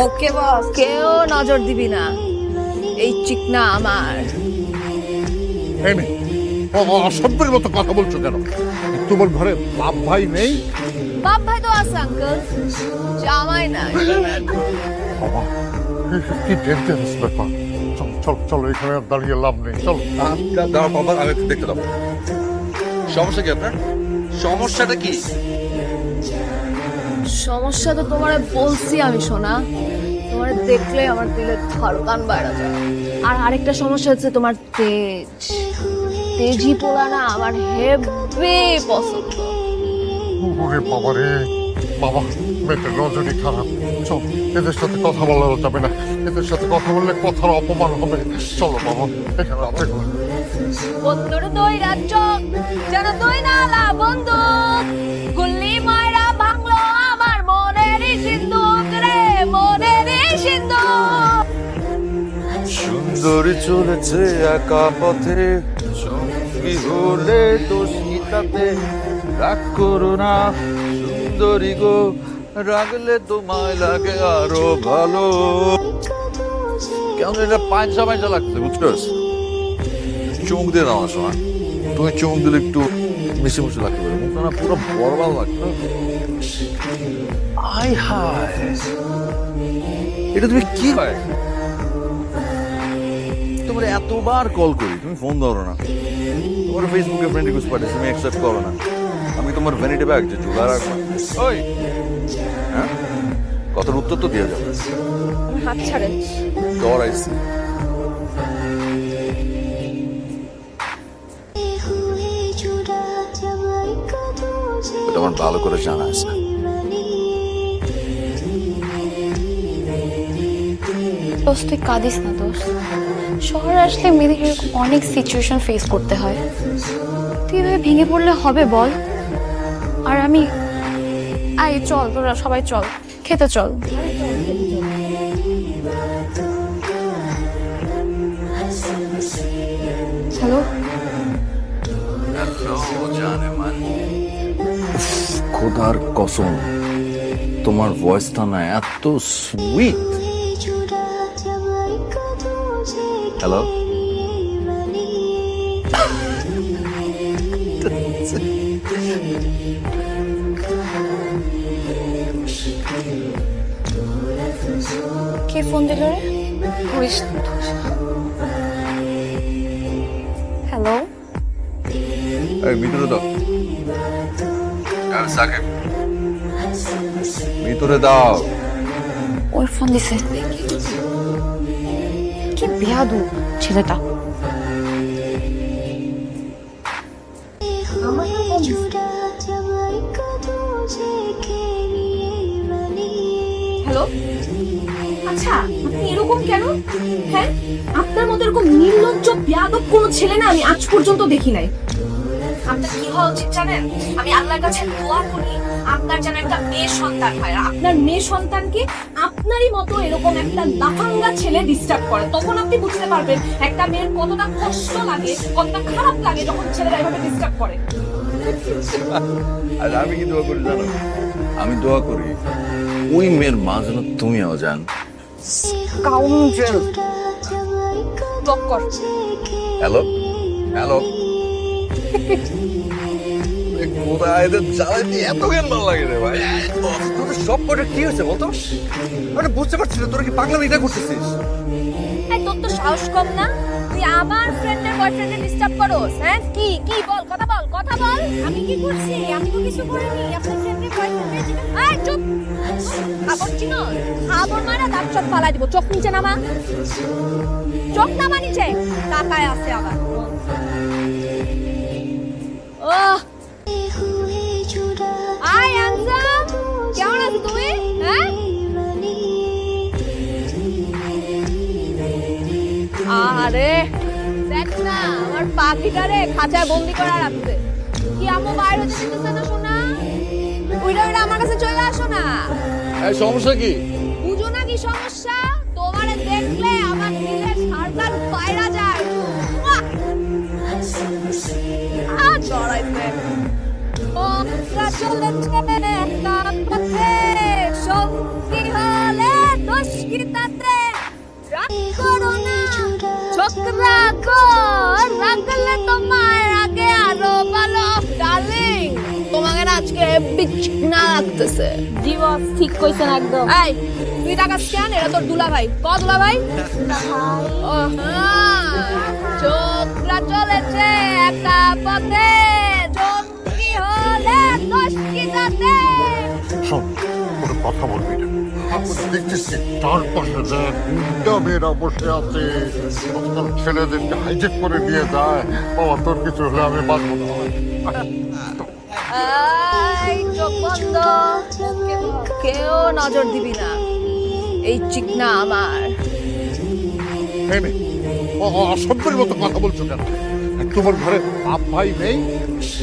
ওকে বস, কেউ নজর দিবি না, এই চিকনা আমার। এই মেয়ে, অসভ্যের মতো কথা বলছো কেন? তোমার ঘরে বাপ ভাই নেই? বাপ ভাই তো আছে আঙ্কেল, জামাই নাই। বাবা, কি ডেঞ্জারাস ব্যাপার। চল চল চলো, এখানে আর দাঁড়িয়ে লাভ নেই, চলো। দাঁড়া বাবা, আমি একটু দেখতে দাও। সমস্যা কি আপনার? সমস্যাটা কি? সমস্যা তো তোমারে বলছি আমি, সোনা। তোমার দেখলে আমার দিলে ধড়কান বাইরে যায়। আর আরেকটা সমস্যা হচ্ছে তোমার তেজ। তেজি পোলা না আমার হেভি পছন্দ। ওরে বাবা রে বাবা, মেয়েটার নজরই খারাপ। চল, এদের সাথে কথা বলা যাবে না, এদের সাথে কথা বললে কথার অপমান হবে। চলো বাবা, এখানে অপেক্ষা। বন্ধুর দইরা চোখ যেন দই নালা বন্ধু, গুল্লি মায়েরা ভাঙলো আমার মনেরই সিন্ধুক রে, মনেরই সিন্ধুক। সুন্দরী চলেছে একা পথে, সঙ্গী হলে দোষ কি তাতে? রাগ করো না সুন্দরী গো, রাগলে তোমায় লাগে আরো ভালো। কেমন এটা পাঁচা পাঁচা লাগছে, বুঝছো? চোখ দিয়ে দাও না শোনা, তুমি চোখ দিলে একটু মিশে মিশে লাগতে পারে, মুখটা না পুরো বরবাদ লাগতো। আয় হায়, এটা তুমি কি হয়? তোমার এতবার কল করি, তুমি ফোন ধরো না। তোমার ফেসবুকে ফ্রেন্ড রিকোয়েস্ট পাঠিয়েছি, তুমি অ্যাকসেপ্ট করো না। আমি তোমার ভ্যানিটি ব্যাগ যে চুলা রাখবো, ওই হ্যাঁ, কথার উত্তর তো দিয়ে যাবে। হাত ছাড়েন। ডর আইসি। তোমার ভালো করে জানা আছে। দোস্ত তুই কাঁদিস না দোস্ত, শহরে আসলে মেয়েদের এরকম অনেক সিচুয়েশন ফেস করতে হয়। তুই এভাবে ভেঙে পড়লে হবে বল? আর আমি আয় চল, তোরা সবাই চল খেতে চল। হ্যালো, খোদার কসম, তোমার ভয়েসটা না এত সুইট। হ্যালো, কে ফোন দিল রে? হ্যালো, ভিতরে দাও। সাকিব, ভিতরে দাও। ওই ফোন দিছে। কি বেয়াদু ছেলেটা। হ্যালো, আচ্ছা আপনি এরকম কেন? হ্যাঁ, আপনার মতো এরকম নির্লজ্জ বেয়াদব কোনো ছেলে না আমি আজ পর্যন্ত দেখি নাই। আপনার কি হওয়া উচিত জানেন? আমি আল্লাহর কাছে দোয়া করি আপনার যেন একটা মেয়ে সন্তান হয়, আর আপনার মেয়ে সন্তানকে আপনারই মতো এরকম একটা লাফাঙ্গা ছেলে ডিস্টার্ব করে। তখন আপনি বুঝতে পারবেন একটা মেয়ের কতটা কষ্ট লাগে, কতটা খারাপ লাগে যখন ছেলেরা এভাবে ডিস্টার্ব করে। আর আমি কি দোয়া করি জানো? আমি দোয়া করি ওই মেয়ের মা যেন তুমিও জান। স্কাউন্ড্রেল, ব্লক কর। হ্যালো হ্যালো, কোথায় এদের জ্বালাইতে এত জ্ঞান ভালো লাগে রে ভাই? তোদের সব কটা কি হয়েছে বলতো? মানে বুঝতে পারছি না, তোরা কি পাগলামিটা করতেছিস? এই তোর তো সাহস কম না, তুই আমার ফ্রেন্ডের বয়ফ্রেন্ডে ডিস্টার্ব করোস? হ্যাঁ, কি কি বল, কথা বল, কথা বল। আমি কি করছি? আমি তো কিছু করিনি। আপনার ফ্রেন্ডের বয়ফ্রেন্ডে এই চুপ, খাবার চিনো? খাবার মারা দাঁত চোখ ফালাই দিব। চোখ নিচে নামা, চোখ নামা নিচে। টাকায় আছে আবার। ওহ, আই হ্যান্ডসাম, কেমন আছো তুমি? হ্যাঁ, আরে দেখ না আমার পাখিটারে খাঁচায় বন্দি করা রাখছে। কি আম্মু বাইরে হতে দিতেছে না শোনা? ওইটা ওইটা আমার কাছে চলে আসো না। এই সমস্যা কি? বুঝো না কি সমস্যা? তোমারে দেখলে আমার দিলের সারকার বাইরা যায়। জড়াইছে চলেছে তার পথে, সঙ্গী হলে দোষ চিতাতে রাগ করো না চোখ রাখো রাখলে তোমার আগে আরো ভালো ডার্লিং তোমাকে না আজকে বিছনা লাগতেছে জীবস ঠিক কইছেন একদম। এই তুই টাকা স্ক্যান এটা তোর দুলা ভাই ক দুলা ভাই ও হ্যাঁ চোখরা চলেছে একটা পথে জঙ্গি হলে দোষ কি তাতে শোন কোনো কথা বলবি না আমি দেখছিস কি চারপাশে যে দুইটা মেয়েরা বসে আছে আজকাল ছেলেদেরকে হাইজেক করে নিয়ে যায় বাবা তোর কিছু হলে আমি বাঁচবো না এই চোখ বন্ধ কেউ নজর দিবি না এই চিকনা আমার এই নে, অসভ্যের মতো কথা বলছো কেন তোমার ঘরে বাপ ভাই নেই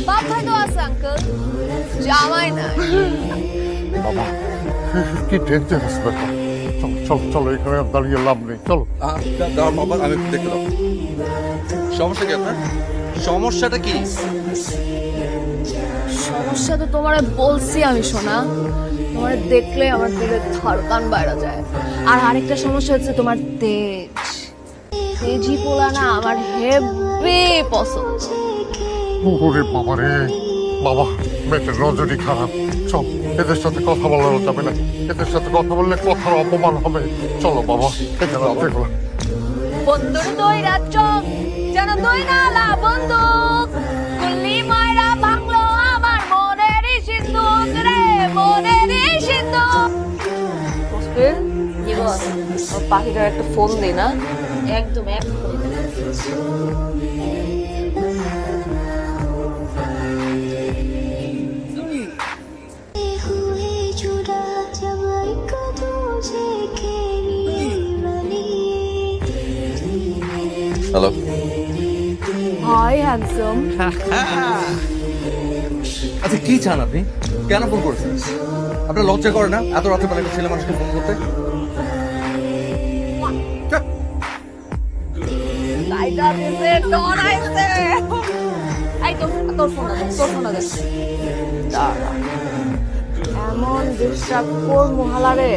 বাপ ভাই তো আছে আঙ্কেল জামাই নাই বাবা কি ডেঞ্জারাস ব্যাপার চলো চলো চলো এখানে আর দাঁড়িয়ে লাভ নেই চলো দাঁড়ান বাবা, আমি একটু দেখে দাও। সমস্যা কি আপনার? সমস্যাটা কি? সমস্যা তো তোমারে বলছি আমি শোনা তোমারে দেখলে আমার দিলে ধড়কান বাইরে যায় আর আরেকটা সমস্যা হচ্ছে তোমার তেজি পোলা না আমার হেভি পছন্দ ওরে বাবা রে বাবা মেয়েটার নজরই খারাপ চল এদের সাথে কথা বলা যাবে না এদের সাথে কথা বললে কথার অপমান হবে চলো বাবা এখানে দেখো বন্ধুর দইরা চোখ যেন দই নালা বন্দুক গুল্লি মায়েরা ভাঙলো আমার মনেরই সিন্ধুক রে মনেরই সিন্ধুক পাখিটার একটা ফোন দে না একদম এক হ্যালো, হাই হ্যান্ডসাম আচ্ছা কি চান আপনি? কেন ফোন করেছেন? আপনার লজ্জা করে না এত রাতে বেলা একটা ছেলে মানুষকে ফোন করতে? লাইটা দিতে ডরাইছে এই তো তোর ফোন আছে তোর ফোন আছে দাঁড়া এমন ডিস্টার্ব কর মহালারে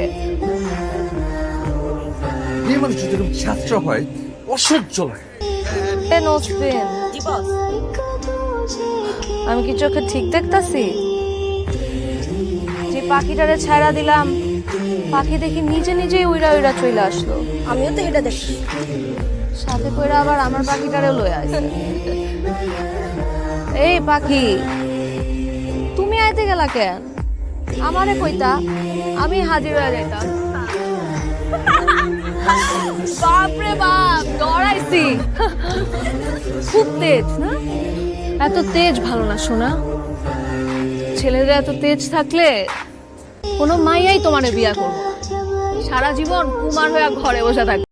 মেয়ে মানুষ যদি এরকম ছাত্র হয় অসহ্য লাগে। নোসপিন আমি কি চোখে ঠিক দেখতাছি যে পাখিটারে ছাড়া দিলাম পাখি দেখি নিজে নিজেই উইরা উইরা চলে আসলো আমিও তো এটা দেখছি সাথে কইরা আবার আমার পাখিটারে লয়ে আসছে এই পাখি তুমি আইতে গেলা কেন আমারে কইতা আমি হাজির হয়ে যাইতাম বাপরে বাপ ডরাইছি খুব তেজ না এত তেজ ভালো না শোনা ছেলেরা এত তেজ থাকলে কোনো মাইয়াই তোমারে বিয়া করবো সারা জীবন কুমার হয়ে ঘরে বসে থাকবে